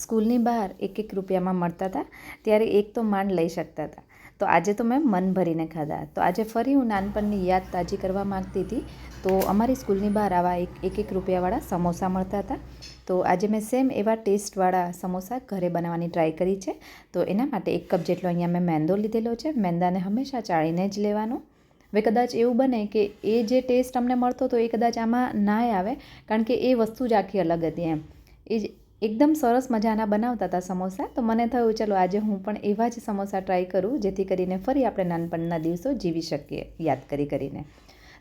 સ્કૂલની બહાર એક એક રૂપિયામાં મળતા હતા ત્યારે એક તો માંડ લઈ શકતા હતા. તો આજે તો મેં મન ભરીને ખાધા. તો આજે ફરી હું નાનપણની યાદ તાજી કરવા માગતી હતી. તો અમારી સ્કૂલની બહાર આવા એક રૂપિયાવાળા સમોસા મળતા હતા. તો આજે મેં સેમ એવા ટેસ્ટવાળા સમોસા ઘરે બનાવવાની ટ્રાય કરી છે. તો એના માટે 1 કપ જેટલો અહીંયા મેં મેંદો લીધેલો છે. મેંદાને હંમેશા ચાળીને જ લેવાનો. હવે કદાચ એવું બને કે એ જે ટેસ્ટ અમને મળતો હતો એ કદાચ આમાં ના આવે, કારણ કે એ વસ્તુ જ આખી અલગ હતી એમ. એ જ એકદમ સરસ મજાના બનાવતા હતા સમોસા. તો મને થયું ચલો આજે હું પણ એવા જ સમોસા ટ્રાય કરું, જેથી કરીને ફરી આપણે નાનપણના દિવસો જીવી શકીએ યાદ કરીને.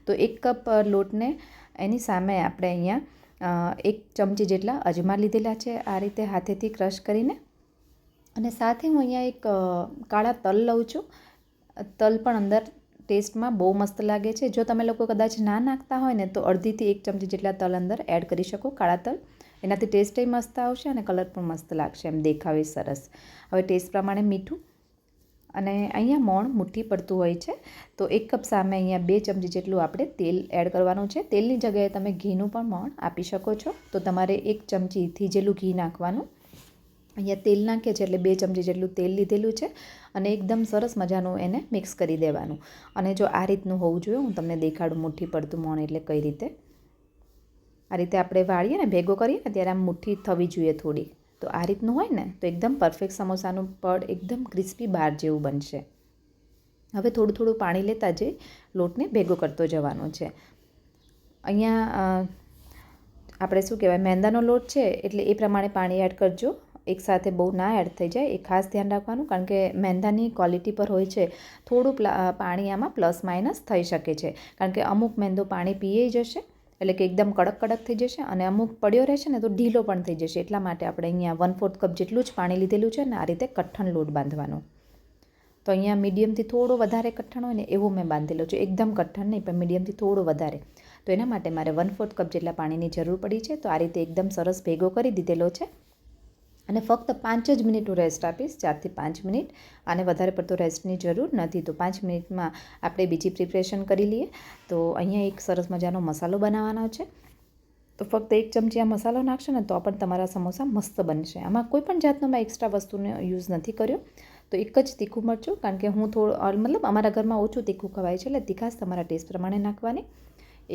તો 1 કપ લોટને એની સામે આપણે અહીંયા 1 ચમચી જેટલા અજમા લીધેલા છે, આ રીતે હાથેથી ક્રશ કરીને. અને સાથે હું અહીંયા એક કાળા તલ લઉં છું. તલ પણ અંદર ટેસ્ટમાં બહુ મસ્ત લાગે છે. જો તમે લોકો કદાચ ના નાખતા હોય ને તો અડધીથી 1 ચમચી જેટલા તલ અંદર એડ કરી શકો, કાળા તલ. એનાથી ટેસ્ટય મસ્ત આવશે અને કલર પણ મસ્ત લાગશે, એમ દેખાવે સરસ. હવે ટેસ્ટ પ્રમાણે મીઠું, અને અહીંયા મોણ મુઠ્ઠી પડતું હોય છે. તો 1 કપ સામે અહીંયા 2 ચમચી જેટલું આપણે તેલ એડ કરવાનું છે. તેલની જગ્યાએ તમે ઘીનું પણ મોણ આપી શકો છો. તો તમારે 1 ચમચી થીજેલું ઘી નાખવાનું. અહીંયા તેલ નાખીએ છીએ એટલે 2 ચમચી જેટલું તેલ લીધેલું છે, અને એકદમ સરસ મજાનું એને મિક્સ કરી દેવાનું. અને જો આ રીતનું હોવું જોઈએ, હું તમને દેખાડું મુઠ્ઠી પડતું મોણ એટલે કઈ રીતે. આ રીતે આપણે વાળીએ ને, ભેગો કરીએ ને ત્યારે આમ મુઠ્ઠી થવી જોઈએ થોડી. તો આ રીતનું હોય ને તો એકદમ પરફેક્ટ સમોસાનું પડ એકદમ ક્રિસ્પી બહાર જેવું બનશે. હવે થોડું થોડું પાણી લેતા જઈ લોટને ભેગો કરતો જવાનો છે. અહીંયા આપણે શું કહેવાય, મેંદાનો લોટ છે એટલે એ પ્રમાણે પાણી એડ કરજો. એકસાથે બહુ ના એડ થઈ જાય એ ખાસ ધ્યાન રાખવાનું, કારણ કે મેંદાની ક્વોલિટી પર હોય છે. થોડું પાણી આમાં પ્લસ માઇનસ થઈ શકે છે, કારણ કે અમુક મેંદો પાણી પીએ જશે એટલે કે એકદમ કડક થઈ જશે, અને અમુક પડ્યો રહેશે ને તો ઢીલો પણ થઈ જશે. એટલા માટે આપણે અહીંયા 1/4 કપ જેટલું જ પાણી લીધેલું છે, અને આ રીતે કઠણ લોટ બાંધવાનો. તો અહીંયા મીડિયમથી થોડો વધારે કઠણ હોય ને એવો મેં બાંધેલો છે. એકદમ કઠણ નહીં, પણ મીડિયમથી થોડો વધારે. તો એના માટે મારે 1/4 કપ જેટલા પાણીની જરૂર પડી છે. તો આ રીતે એકદમ સરસ ભેગો કરી દીધેલો છે, અને ફક્ત 5 જ મિનિટનું રેસ્ટ આપીશ, 4 થી 5 મિનિટ. આને વધારે પડતો રેસ્ટની જરૂર નથી. તો 5 મિનિટમાં આપણે બીજી પ્રિપરેશન કરી લઈએ. તો અહીંયા એક સરસ મજાનો મસાલો બનાવવાનો છે. તો ફક્ત 1 ચમચી આ મસાલો નાખશો ને તો પણ તમારા સમોસા મસ્ત બનશે. આમાં કોઈ પણ જાતનો મેં એક્સ્ટ્રા વસ્તુનો યુઝ નથી કર્યો. તો એક જ તીખું મરચું, કારણ કે હું મતલબ અમારા ઘરમાં ઓછું તીખું ખવાય છે, એટલે તીખાશ તમારા ટેસ્ટ પ્રમાણે નાખવાની.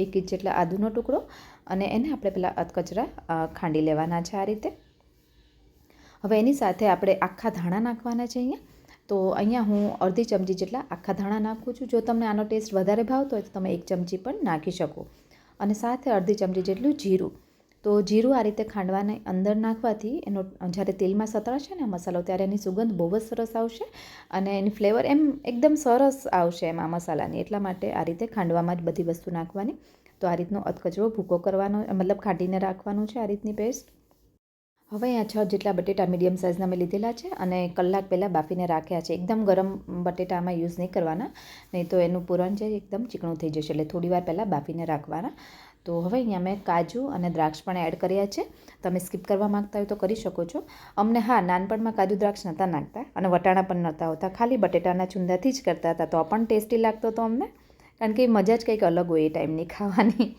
1 ઇંચ જેટલા આદુનો ટુકડો, અને એને આપણે પહેલાં અધકચરા ખાંડી લેવાના છે આ રીતે. હવે એની સાથે આપણે આખા ધાણા નાખવાના છે અહીંયા. તો અહીંયા હું અડધી ચમચી જેટલા આખા ધાણા નાખું છું. જો તમને આનો ટેસ્ટ વધારે ભાવતો હોય તો તમે 1 ચમચી પણ નાખી શકો. અને સાથે અડધી ચમચી જેટલું જીરું. તો જીરું આ રીતે ખાંડવાને અંદર નાખવાથી એનો જ્યારે તેલમાં સતળાશે ને મસાલો, ત્યારે એની સુગંધ બહુ જ સરસ આવશે, અને એની ફ્લેવર એમ એકદમ સરસ આવશે એમ આ મસાલાની. એટલા માટે આ રીતે ખાંડવામાં જ બધી વસ્તુ નાખવાની. તો આ રીતનો અધકચરો ભૂકો કરવાનો, મતલબ ખાંડીને રાખવાનું છે આ રીતની પેસ્ટ. હવે અહીંયા 6 જેટલા બટેટા મીડિયમ સાઇઝના મેં લીધેલા છે, અને કલાક પહેલાં બાફીને રાખ્યા છે. એકદમ ગરમ બટેટામાં યુઝ નહીં કરવાના, નહીં તો એનું પૂરણ છે એકદમ ચીકણું થઈ જશે. એટલે થોડી વાર પહેલાં બાફીને રાખવાના. તો હવે અહીંયા મેં કાજુ અને દ્રાક્ષ પણ એડ કર્યા છે. તમે સ્કીપ કરવા માગતા હોય તો કરી શકો છો. અમને નાનપણમાં કાજુ દ્રાક્ષ નહોતા નાખતા, અને વટાણા પણ નહોતા હોતા, ખાલી બટેટાના ચૂંદાથી જ કરતા હતા. તો પણ ટેસ્ટી લાગતો હતો અમને, કારણ કે મજા જ કંઈક અલગ હોય એ ટાઈમની ખાવાની.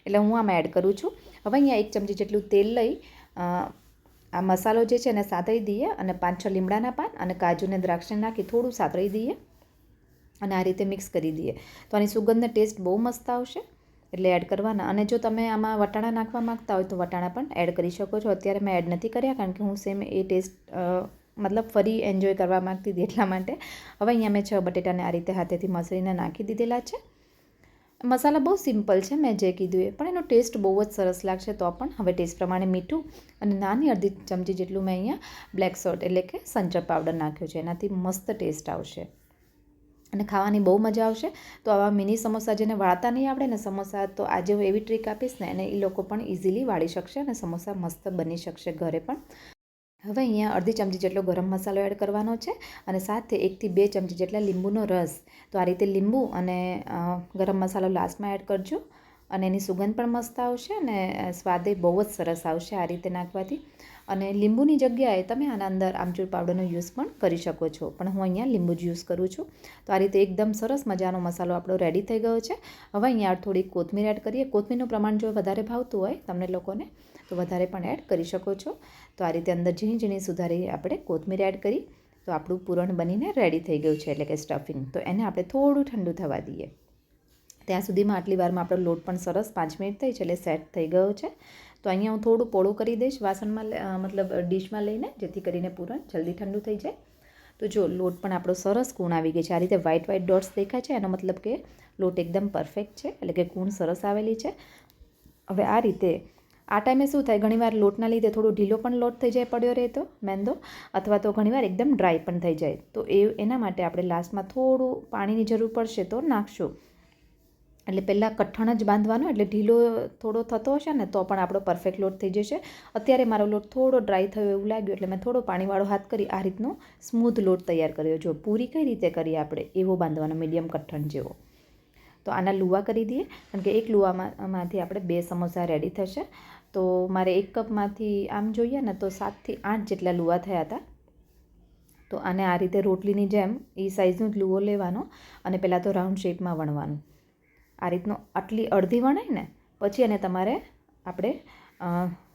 એટલે હું આમાં એડ કરું છું. હવે અહીંયા 1 ચમચી જેટલું તેલ લઈ આ મસાલો જે છે એને સાતળી દઈએ, અને 5-6 લીમડાના પાન અને કાજુ અને દ્રાક્ષને નાખી થોડું સાતળી દઈએ, અને આ રીતે મિક્સ કરી દઈએ. તો આની સુગંધને ટેસ્ટ બહુ મસ્ત આવશે, એટલે એડ કરવાના. અને જો તમે આમાં વટાણા નાખવા માગતા હોય તો વટાણા પણ એડ કરી શકો છો. અત્યારે મેં એડ નથી કર્યા, કારણ કે હું સેમ એ ટેસ્ટ મતલબ ફરી એન્જોય કરવા માગતી હતી એટલા માટે. હવે અહીંયા મેં 6 બટેટાને આ રીતે હાથેથી મસળીને નાખી દીધેલા છે. મસાલા બહુ સિમ્પલ છે મેં જે કીધું એ, પણ એનો ટેસ્ટ બહુ જ સરસ લાગશે. તો પણ હવે ટેસ્ટ પ્રમાણે મીઠું, અને નાની અડધી ચમચી જેટલું મેં અહીંયા બ્લેક સોલ્ટ એટલે કે સંચર પાવડર નાખ્યો છે. એનાથી મસ્ત ટેસ્ટ આવશે અને ખાવાની બહુ મજા આવશે. તો આવા મિની સમોસા જેને વાળતા નહીં આવડે ને સમોસા, તો આજે હું એવી ટ્રીક આપીશ ને, એને એ લોકો પણ ઇઝીલી વાળી શકશે, અને સમોસા મસ્ત બની શકશે ઘરે પણ. હવે અહીંયા અડધી ચમચી જેટલો ગરમ મસાલો એડ કરવાનો છે, અને સાથે 1 થી 2 ચમચી જેટલા લીંબુનો રસ. તો આ રીતે લીંબુ અને ગરમ મસાલો લાસ્ટમાં એડ કરજો, અને એની સુગંધ પણ મસ્ત આવશે, અને સ્વાદે બહુ જ સરસ આવશે આ રીતે નાખવાથી. અને લીંબુની જગ્યાએ તમે આના અંદર આમચૂર પાવડરનો યુઝ પણ કરી શકો છો, પણ હું અહીંયા લીંબુ જ યુઝ કરું છું. તો આ રીતે એકદમ સરસ મજાનો મસાલો આપણો રેડી થઈ ગયો છે. હવે અહીંયા થોડી કોથમીર એડ કરીએ. કોથમીરનું પ્રમાણ જો વધારે ભાવતું હોય તમને લોકોને તો વધારે પણ એડ કરી શકો છો. તો આ રીતે અંદર ઝીણી ઝીણી સુધારી આપણે કોથમીર એડ કરી તો આપણું પૂરણ બનીને રેડી થઈ ગયું છે, એટલે કે સ્ટફિંગ. તો એને આપણે થોડું ઠંડુ થવા દઈએ. ત્યાં સુધીમાં આટલી વારમાં આપણો લોટ પણ સરસ 5 મિનિટ થઈ છે એટલે સેટ થઈ ગયો છે. તો અહીંયા હું થોડું પોળું કરી દઈશ વાસણમાં, મતલબ ડિશમાં લઈને, જેથી કરીને પૂરણ જલ્દી ઠંડુ થઈ જાય. તો જો લોટ પણ આપણો સરસ કૂણ આવી ગઈ છે. આ રીતે વ્હાઇટ ડોટ્સ દેખાય છે, એનો મતલબ કે લોટ એકદમ પરફેક્ટ છે, એટલે કે કૂણ સરસ આવેલી છે. હવે આ રીતે આ ટાઈમે શું થાય, ઘણીવાર લોટના લીધે થોડો ઢીલો પણ લોટ થઈ જાય પડ્યો રહે તો મેંદો, અથવા તો ઘણીવાર એકદમ ડ્રાય પણ થઈ જાય. તો એના માટે આપણે લાસ્ટમાં થોડું પાણીની જરૂર પડશે તો નાખશું. એટલે પહેલાં કઠણ જ બાંધવાનો, એટલે ઢીલો થોડો થતો હશે ને તો પણ આપણો પરફેક્ટ લોટ થઈ જશે. અત્યારે મારો લોટ થોડો ડ્રાય થયો એવું લાગ્યું એટલે મેં થોડો પાણીવાળો હાથ કરી આ રીતનો સ્મૂથ લોટ તૈયાર કર્યો. જો પૂરી કઈ રીતે કરીએ આપણે એવો બાંધવાનો, મીડિયમ કઠણ જેવો. તો આના લુવા કરી દઈએ, કારણ કે એક લુવામાંથી આપણે 2 સમોસા રેડી થશે. તો મારે 1 કપમાંથી આમ જોઈએ ને તો 7 થી 8 જેટલા લુવા થયા હતા. તો આને આ રીતે રોટલીની જેમ એ સાઇઝનો જ લુવો લેવાનો અને પહેલાં તો રાઉન્ડ શેપમાં વણવાનું. આ રીતનો આટલી અડધી વણાય ને પછી એને તમારે આપણે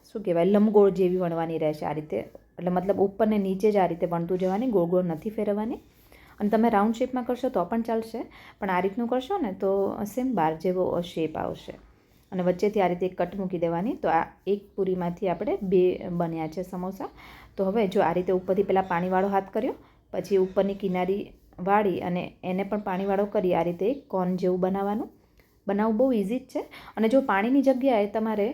શું કહેવાય, લંબગોળ જેવી વણવાની રહેશે આ રીતે. એટલે મતલબ ઉપર ને નીચે જ આ રીતે વણતું જવાની, ગોળ ગોળ નથી ફેરવવાની. અને તમે રાઉન્ડ શેપમાં કરશો તો પણ ચાલશે, પણ આ રીતનું કરશો ને તો સેમ બાર જેવો શેપ આવશે. અને વચ્ચેથી આ રીતે એક કટ મૂકી દેવાની. તો આ એક પૂરીમાંથી આપણે 2 બન્યા છે સમોસા. તો હવે જો આ રીતે ઉપરથી પહેલાં પાણીવાળો હાથ કર્યો, પછી ઉપરની કિનારી વાળી અને એને પણ પાણીવાળો કરી આ રીતે એક કોન જેવું બનાવવાનું બહુ ઇઝી જ છે. અને જો પાણીની જગ્યાએ તમારે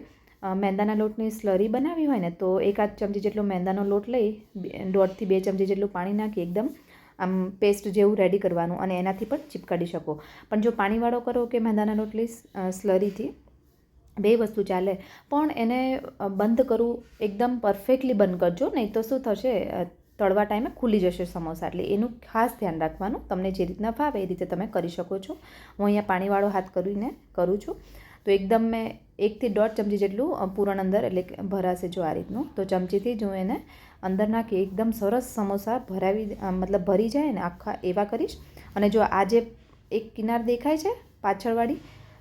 મેંદાના લોટની સ્લરી બનાવી હોય ને તો 1 ચમચી જેટલો મેંદાનો લોટ લઈ 1.5 થી 2 ચમચી જેટલું પાણી નાખી એકદમ આમ પેસ્ટ જેવું રેડી કરવાનું, અને એનાથી પણ ચીપકાડી શકો. પણ જો પાણીવાળો કરો કે મેંદાના લોટની સ્લરીથી, 2 વસ્તુ ચાલે. પણ એને બંધ કરવું એકદમ પરફેક્ટલી બંધ કરજો, નહીં તો શું થશે, તળવા ટાઈમે ખુલી જશે સમોસા. એટલે એનું ખાસ ધ્યાન રાખવાનું. તમને જે રીતના ભાવે એ રીતે તમે કરી શકો છો. હું અહીંયા પાણીવાળો હાથ કરીને કરું છું. તો એકદમ મેં 1 થી 1.5 ચમચી જેટલું પૂરણ અંદર એટલે ભરાશે જો આ રીતનું. તો ચમચીથી જ હું એને અંદર નાખી એકદમ સરસ સમોસા મતલબ ભરી જાય ને આખા એવા કરીશ. અને જો આ જે એક કિનાર દેખાય છે પાછળવાળી,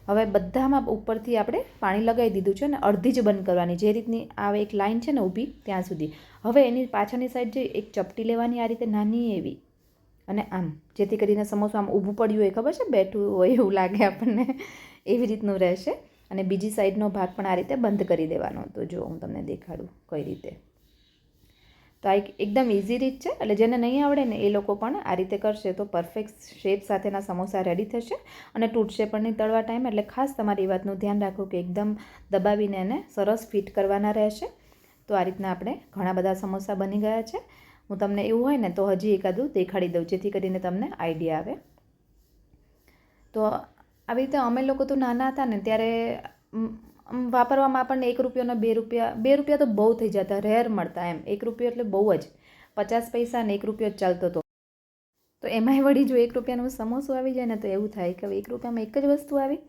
હવે બધામાં ઉપરથી આપણે પાણી લગાવી દીધું છે ને અડધી જ બંધ કરવાની, જે રીતની આ એક લાઈન છે ને ઊભી ત્યાં સુધી. હવે એની પાછળની સાઈડ જે એક ચપટી લેવાની આ રીતે નાની એવી, અને આમ, જેથી કરીને સમોસું આમ ઊભું પડ્યું હોય, ખબર છે, બેઠું હોય એવું લાગે આપણને, એવી રીતનું રહેશે. અને બીજી સાઈડનો ભાગ પણ આ રીતે બંધ કરી દેવાનો. તો જો હું તમને દેખાડું કઈ રીતે. તો આ એકદમ ઇઝી રીત છે. એટલે જેને નહીં આવડે ને એ લોકો પણ આ રીતે કરશે તો પરફેક્ટ શેપ સાથેના સમોસા રેડી થશે અને તૂટશે પણ નહીં તળવા ટાઈમ. એટલે ખાસ તમારે એ વાતનું ધ્યાન રાખવું કે એકદમ દબાવીને એને સરસ ફિટ કરવાના રહેશે. તો આ રીતના આપણે ઘણા બધા સમોસા બની ગયા છે. હું તમને એવું હોય ને તો હજી એકાદું દેખાડી દઉં, જેથી કરીને તમને આઈડિયા આવે. તો આવી રીતે અમે લોકો તો નાના હતા ને ત્યારે વાપરવામાં આપણને 1 રૂપિયાનો 2 રૂપિયા તો બહુ થઈ જતા, રેર મળતા એમ. 1 રૂપિયો એટલે બહુ જ, 50 પૈસા ને 1 રૂપિયો જ ચાલતો હતો. તો એમાંય વળી જો 1 રૂપિયાનું સમોસું આવી જાય ને તો એવું થાય કે 1 રૂપિયામાં એક જ વસ્તુ આવી.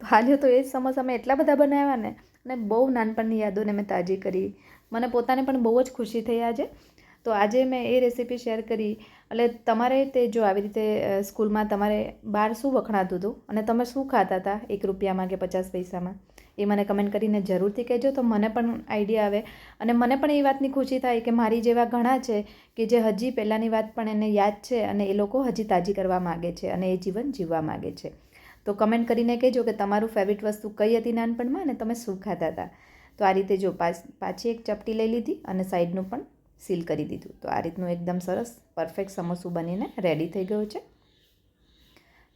તો હાલ્યો તો એ જ સમોસા મેં એટલા બધા બનાવ્યા ને, અને બહુ નાનપણની યાદોને મેં તાજી કરી. મને પોતાને પણ બહુ જ ખુશી થઈ આજે. તો આજે મેં એ રેસીપી શેર કરી. એટલે તમારે તે જો આવી રીતે સ્કૂલમાં તમારે બહાર શું વખણાતું હતું અને તમે શું ખાતા હતા 1 રૂપિયામાં કે 50 પૈસામાં, એ મને કમેન્ટ કરીને જરૂરથી કહેજો. તો મને પણ આઈડિયા આવે અને મને પણ એ વાતની ખુશી થાય કે મારી જેવા ઘણા છે કે જે હજી પહેલાંની વાત પણ એને યાદ છે અને એ લોકો હજી તાજી કરવા માગે છે અને એ જીવન જીવવા માગે છે. તો કમેન્ટ કરીને કહેજો કે તમારું ફેવરિટ વસ્તુ કઈ હતી નાનપણમાં અને તમે શું ખાતા હતા. તો આ રીતે જો પાછી એક ચપટી લઈ લીધી અને સાઈડનું પણ સીલ કરી દીધું. તો આ રીતનું એકદમ સરસ પરફેક્ટ સમોસું બનીને રેડી થઈ ગયું છે.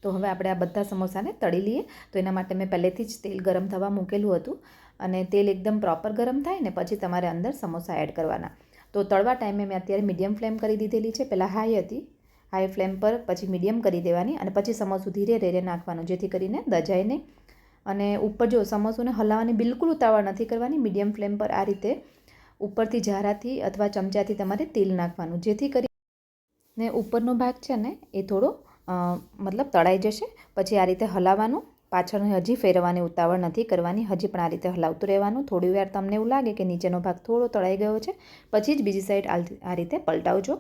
તો હવે આપણે આ બધા સમોસાને તળી લઈએ. તો એના માટે મેં પહેલેથી જ તેલ ગરમ થવા મૂકેલું હતું અને તેલ એકદમ પ્રોપર ગરમ થાય ને પછી તમારે અંદર સમોસા એડ કરવાના. તો તળવા ટાઈમે મેં અત્યારે મીડિયમ ફ્લેમ કરી દીધેલી છે. પહેલાં હાઈ હતી, હાઈ ફ્લેમ પર પછી મીડિયમ કરી દેવાની અને પછી સમોસું ધીરે ધીરે નાખવાનું, જેથી કરીને દજાય નહીં. અને ઉપર જો સમોસુને હલાવવાની બિલકુલ ઉતાવળ નથી કરવાની. મીડિયમ ફ્લેમ પર આ રીતે ઉપરથી ઝારાથી અથવા ચમચાથી તમારે તેલ નાખવાનું, જેથી કરીને ઉપરનો ભાગ છે ને એ થોડો મતલબ તળાઈ જશે. પછી આ રીતે હલાવવાનું પાછળ હજી ફેરવવાની ઉતાવળ નથી કરવાની, હજી પણ આ રીતે હલાવતું રહેવાનું. થોડી વાર તમને એવું લાગે કે નીચેનો ભાગ થોડો તળાઈ ગયો છે, પછી જ બીજી સાઈડ આ રીતે પલટાવજો.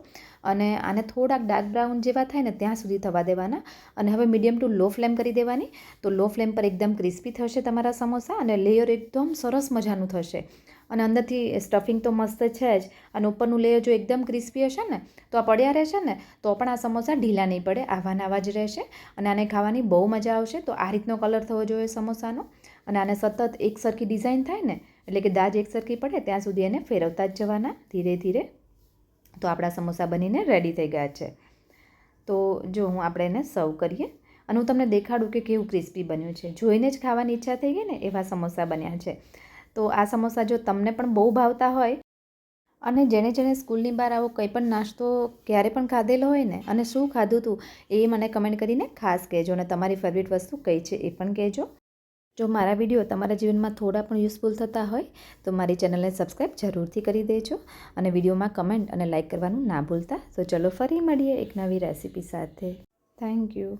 અને આને થોડાક ડાર્ક બ્રાઉન જેવા થાય ને ત્યાં સુધી થવા દેવાના. અને હવે મીડિયમ ટુ લો ફ્લેમ કરી દેવાની. તો લો ફ્લેમ પર એકદમ ક્રિસ્પી થશે તમારા સમોસા અને લેયર એકદમ સરસ મજાનું થશે. અને અંદરથી સ્ટફિંગ તો મસ્ત છે જ, અને ઉપરનું લેયર જો એકદમ ક્રિસ્પી હશે ને તો આ પડ્યા રહેશે ને તો પણ આ સમોસા ઢીલા નહીં પડે, આવા ને આવા જ રહેશે. અને આને ખાવાની બહુ મજા આવશે. તો આ રીતનો કલર થવો જોઈએ સમોસાનો. અને આને સતત એક સરખી ડિઝાઇન થાય ને, એટલે કે દાજ એક સરખી પડે ત્યાં સુધી એને ફેરવતા જ જવાના ધીરે ધીરે. તો આપણા સમોસા બનીને રેડી થઈ ગયા છે. તો જો આપણે એને સર્વ કરીએ અને હું તમને દેખાડું કે કેવું ક્રિસ્પી બન્યું છે. જોઈને જ ખાવાની ઈચ્છા થઈ ગઈ ને એવા સમોસા બન્યા છે. તો આ સમોસા જો તમને પણ બહુ ભાવતા હોય અને જેણે સ્કૂલની બહાર આવો કંઈ પણ નાસ્તો ક્યારે પણ ખાધેલો હોય ને અને શું ખાધું હતું એ મને કમેન્ટ કરીને ખાસ કહેજો. અને તમારી ફેવરિટ વસ્તુ કઈ છે એ પણ કહેજો. જો મારા વિડીયો તમારા જીવનમાં થોડા પણ યુઝફુલ થતા હોય તો મારી ચેનલને સબસ્ક્રાઈબ જરૂરથી કરી દેજો. અને વિડીયોમાં કમેન્ટ અને લાઇક કરવાનું ના ભૂલતા. તો ચલો ફરી મળીએ એક નવી રેસીપી સાથે. Thank you.